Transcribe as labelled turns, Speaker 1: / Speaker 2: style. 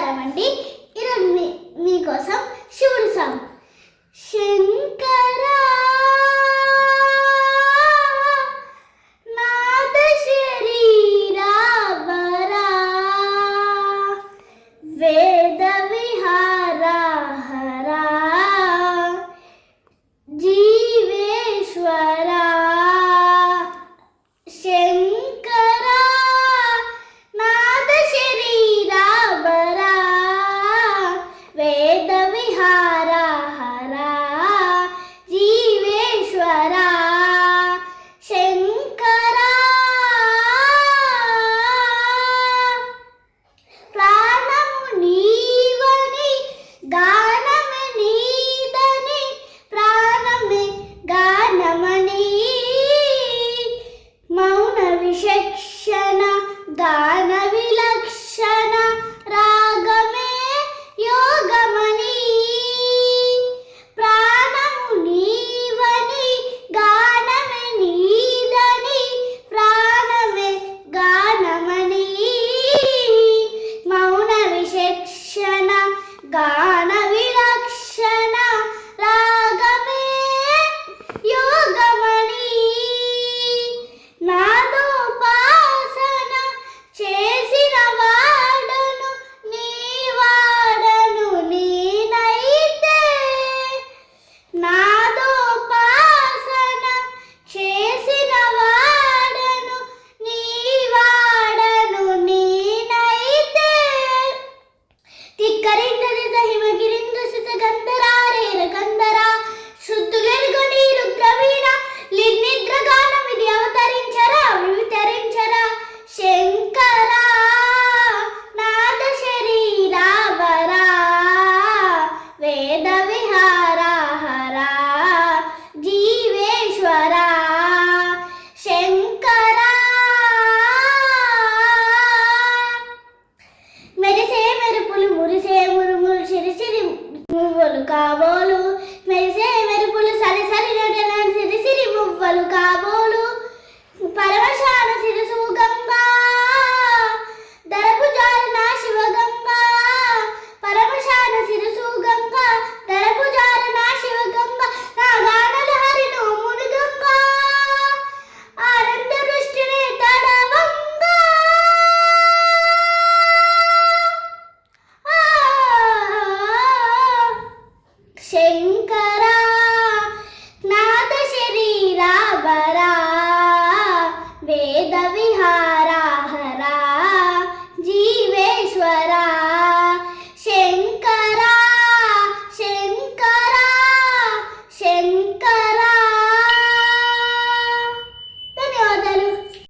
Speaker 1: నమస్కారం అండి. ఈరోజు మీకోసం శివుడు సాంగ్. శంకరా నాద శరీరావరా వేద విహారా హరా జీవేశ్వరా శంకరా నాద శరీరావరా వేద విహారా హరా జీవేశ్వరా శంకరా ప్రాణము నీవని గానము నీదని ప్రాణమే గానమని మౌన విచక్షణ గాన విలక్షణ రాగమే యోగమని ప్రాణము నీవని గానమే నీదని ప్రాణమే గానమని మౌన విచక్షణ గాన విలక్షణ రాగమే యోగమని నాదోపాసన చేసిన వాడను నీవాడను నేనైతే నాదోపాసన చేసిన వాడను నీవాడను నేనైతే తిక్కరింద్రదిత హిమగిరింద్రసిత గంధరారేర గంధరా శుద్ధులెరుగని రుద్రవీణ లిన్నిద్ర గానమిది అవతరించరా వితరించరా శంకరా నాద శరీరావరా వేద విహారా హరా జీవేశ్వరా శంకరా మెరిసే మెరుపులు మురిసే మురుములు చిరిసిరి మువ్వలు కాబోలు మెరిసే మెరుపులు సరి సరి సిరి సిరి మువ్వలు కాబోలు